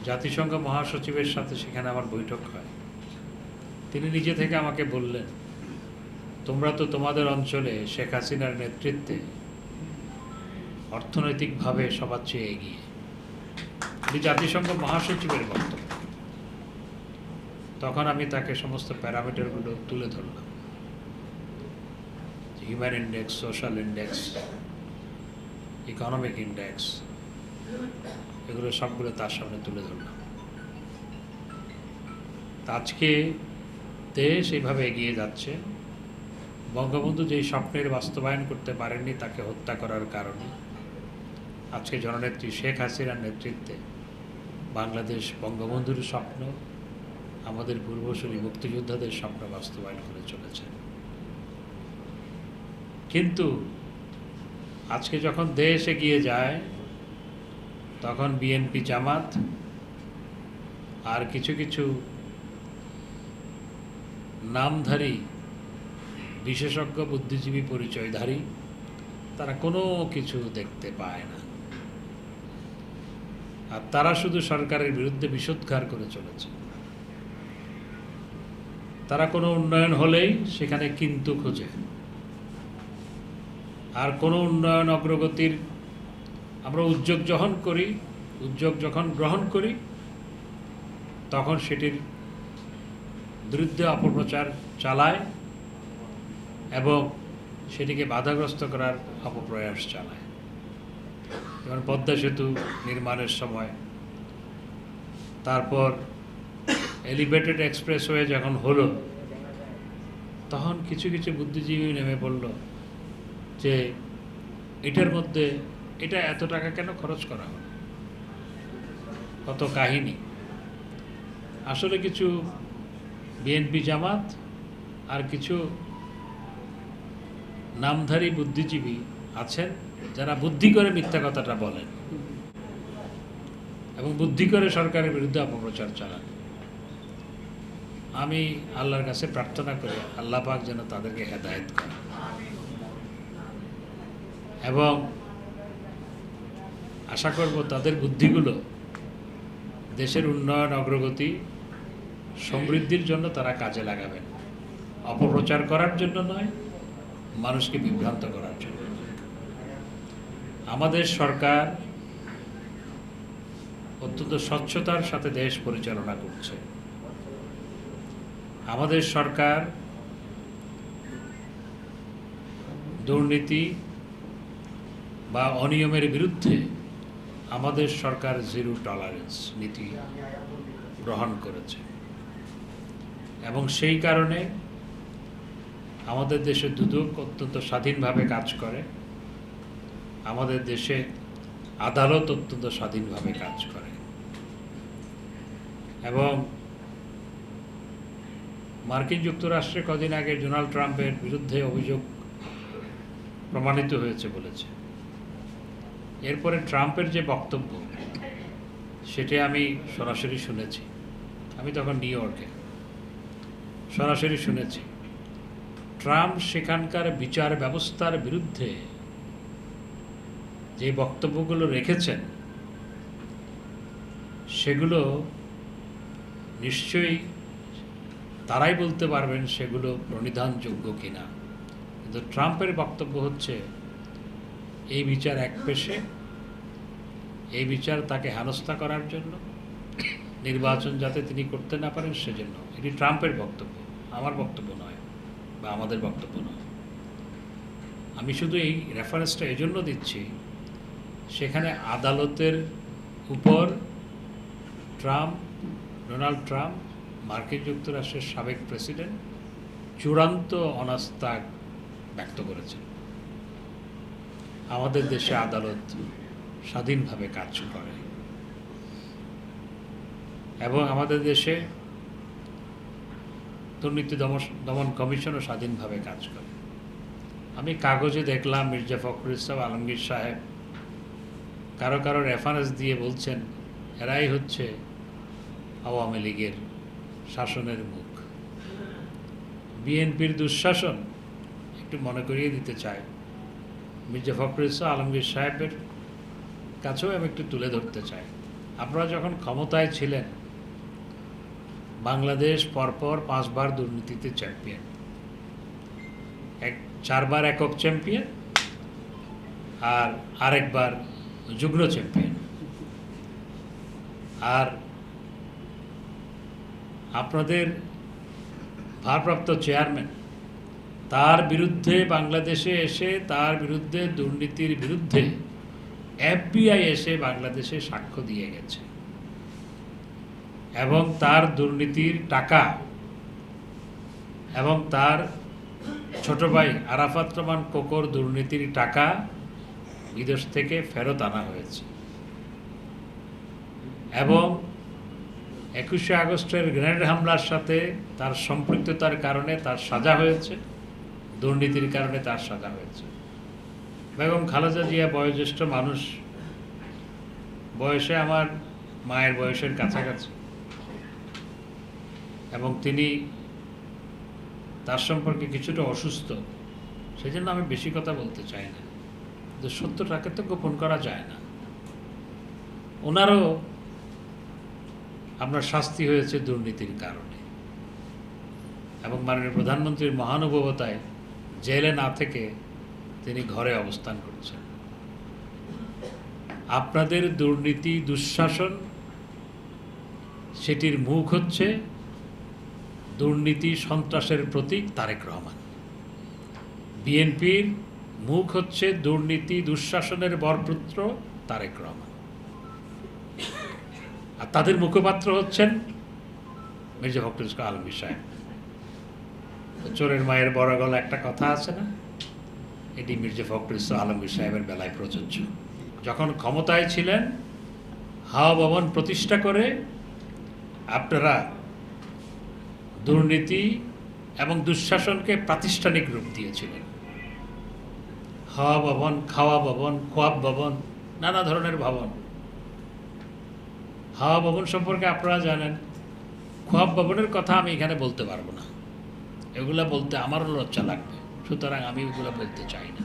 জাতিসংঘ মহাসচিবের সাথে সেখানে আমার বৈঠক হয়। তিনি নিজে থেকে আমাকে বললেন, তোমরা তো তোমাদের অঞ্চলে শেখ হাসিনার নেতৃত্বে অর্থনৈতিকভাবে সবার চেয়ে এগিয়ে। এটি জাতিসংঘ মহাসচিবের বক্তব্য। তখন আমি তাকে সমস্ত প্যারামিটারগুলো তুলে ধরলাম, human index, social index, economic index, এগুলো সবগুলো তার সামনে তুলে ধরলাম। আজকে দেশ এইভাবে এগিয়ে যাচ্ছে। বঙ্গবন্ধু যেই স্বপ্নের বাস্তবায়ন করতে পারেননি তাকে হত্যা করার কারণে আজকে জননেত্রী শেখ হাসিনার নেতৃত্বে বাংলাদেশ বঙ্গবন্ধুর স্বপ্ন, আমাদের পূর্বসূরি মুক্তিযোদ্ধাদের স্বপ্ন বাস্তবায়ন করে চলেছে। কিন্তু আজকে যখন দেশ এগিয়ে যায় তখন বিএনপি, জামাত আর কিছু কিছু নামধারী বিশেষজ্ঞ বুদ্ধিজীবী পরিচয়ধারী তারা কোনো কিছু দেখতে পায় না, আর তারা শুধু সরকারের বিরুদ্ধে বিষোদ্গার করে চলেছে। তারা কোনো উন্নয়ন হলেই সেখানে কিন্তু খোঁজে, আর কোনো উন্নয়ন অগ্রগতির আমরা উদ্যোগ যখন গ্রহণ করি তখন সেটির বিরুদ্ধে অপপ্রচার চালায় এবং সেটিকে বাধাগ্রস্ত করার অপপ্রয়াস চালায়। যেমন পদ্মা সেতু নির্মাণের সময়, তারপর এলিভেটেড এক্সপ্রেসওয়ে যখন হলো, তখন কিছু কিছু বুদ্ধিজীবী নেমে পড়ল যে এটার মধ্যে এটা এত টাকা কেন খরচ করা হলো, কত কাহিনী। আসলে কিছু বিএনপি, জামাত আর কিছু নামধারী বুদ্ধিজীবী আছেন যারা বুদ্ধি করে মিথ্যা কথাটা বলেন এবং বুদ্ধি করে সরকারের বিরুদ্ধে অপপ্রচার চালান। আমি আল্লাহর কাছে প্রার্থনা করি আল্লাহ পাক যেন তাদেরকে হেদায়েত করেন এবং আশা করব তাদের বুদ্ধিগুলো দেশের উন্নয়ন, অগ্রগতি, সমৃদ্ধির জন্য তারা কাজে লাগাবেন, অপপ্রচার করার জন্য নয়, মানুষকে বিভ্রান্ত করার জন্য। আমাদের সরকার অত্যন্ত স্বচ্ছতার সাথে দেশ পরিচালনা করছে। আমাদের সরকার দুর্নীতি বা অনিয়মের বিরুদ্ধে আমাদের সরকার জিরো টলারেন্স নীতি গ্রহণ করেছে এবং সেই কারণে আমাদের দেশে দুদক অত্যন্ত স্বাধীনভাবে কাজ করে, আমাদের দেশে আদালত অত্যন্ত স্বাধীনভাবে কাজ করে এবং মার্কিন যুক্তরাষ্ট্রে কদিন আগে ডোনাল্ড ট্রাম্পের বিরুদ্ধে অভিযোগ প্রমাণিত হয়েছে বলেছে। এরপরে ট্রাম্পের যে বক্তব্য সেটি আমি সরাসরি শুনেছি। আমি তখন নিউ ইয়র্কে সরাসরি শুনেছি। ট্রাম্প সেখানকার বিচার ব্যবস্থার বিরুদ্ধে যে বক্তব্যগুলো রেখেছেন সেগুলো নিশ্চয়ই তারাই বলতে পারবেন সেগুলো প্রণিধানযোগ্য কিনা। কিন্তু ট্রাম্পের বক্তব্য হচ্ছে এই বিচার একপেশে, এই বিচার তাকে হেনস্থা করার জন্য, নির্বাচন যাতে তিনি করতে না পারেন সেজন্য। এটি ট্রাম্পের বক্তব্য, আমার বক্তব্য নয় বা আমাদের বক্তব্য নয়। আমি শুধু এই রেফারেন্সটা এজন্য দিচ্ছি, সেখানে আদালতের উপর ডোনাল্ড ট্রাম্প, মার্কিন যুক্তরাষ্ট্রের সাবেক প্রেসিডেন্ট, চূড়ান্ত অনাস্থা ব্যক্ত করেছেন। আমাদের দেশে আদালত স্বাধীনভাবে কাজ করে এবং আমাদের দেশে দুর্নীতি দমন কমিশনও স্বাধীনভাবে কাজ করে। আমি কাগজে দেখলাম মির্জা ফখরুল ইসলাম আলমগীর সাহেব কারো কারো রেফারেন্স দিয়ে বলছেন এরাই হচ্ছে আওয়ামী লীগের শাসনের মুখ। বিএনপির দুঃশাসন একটু মনে করিয়ে দিতে চাই, মির্জা ফখরুল ইসলাম আলমগীর সাহেবের কাছেও আমি একটু তুলে ধরতে চাই। আপনারা যখন ক্ষমতায় ছিলেন, বাংলাদেশ পরপর 5 বার দুর্নীতিতে চ্যাম্পিয়ন, 4 বার একক চ্যাম্পিয়ন আর আরেকবার যুগ্ম চ্যাম্পিয়ন। আর আপনাদের ভারপ্রাপ্ত চেয়ারম্যান তার বিরুদ্ধে বাংলাদেশে এসে, তার বিরুদ্ধে দুর্নীতির বিরুদ্ধে FBI এসে বাংলাদেশে সাক্ষ্য দিয়ে গেছে এবং তার দুর্নীতির টাকা এবং তার ছোট ভাই আরাফাত রহমান কোকর দুর্নীতির টাকা বিদেশ থেকে ফেরত আনা হয়েছে এবং 21শে আগস্টের গ্রেনেড হামলার সাথে তার সম্পৃক্ততার কারণে তার সাজা হয়েছে, দুর্নীতির কারণে তার সাজা হয়েছে। বেগম খালেদা জিয়া বয়োজ্যেষ্ঠ মানুষ, বয়সে আমার মায়ের বয়সের কাছাকাছি, এবং তিনি তার সম্পর্কে কিছুটা অসুস্থ, সেই জন্য আমি বেশি কথা বলতে চাই না, কিন্তু সত্যটাকে তো গোপন করা যায় না। ওনারও আপনার শাস্তি হয়েছে দুর্নীতির কারণে, এবং মাননীয় প্রধানমন্ত্রীর মহানুভবতায় জেলে না থেকে তিনি ঘরে অবস্থান করছেন। আপনাদের দুর্নীতি, দুঃশাসন, সেটির মুখ হচ্ছে দুর্নীতি, সন্ত্রাসের প্রতীক তারেক রহমান। বিএনপির মুখ হচ্ছে দুর্নীতি, দুঃশাসনের বরপুত্র তারেক রহমান। আর তাদের মুখপাত্র হচ্ছেন মির্জা ফখরুল ইসলাম আলমগীর সাহেব। চোরের মায়ের বড় গলা একটা কথা আছে না, এটি মির্জা ফখরুল ইসলাম আলমগীর সাহেবের বেলায় প্রযোজ্য। যখন ক্ষমতায় ছিলেন, হাওয়া ভবন প্রতিষ্ঠা করে আপনারা দুর্নীতি এবং দুঃশাসনকে প্রাতিষ্ঠানিক রূপ দিয়েছিলেন। হাওয়া ভবন, খাওয়া ভবন, খোয়াব ভবন, নানা ধরনের ভবন। হাওয়া ভবন সম্পর্কে আপনারা জানেন, খোয়াব ভবনের কথা আমি এখানে বলতে পারবো না, এগুলা বলতে আমারও লজ্জা লাগবে, সুতরাং আমি এগুলো বলতে চাই না।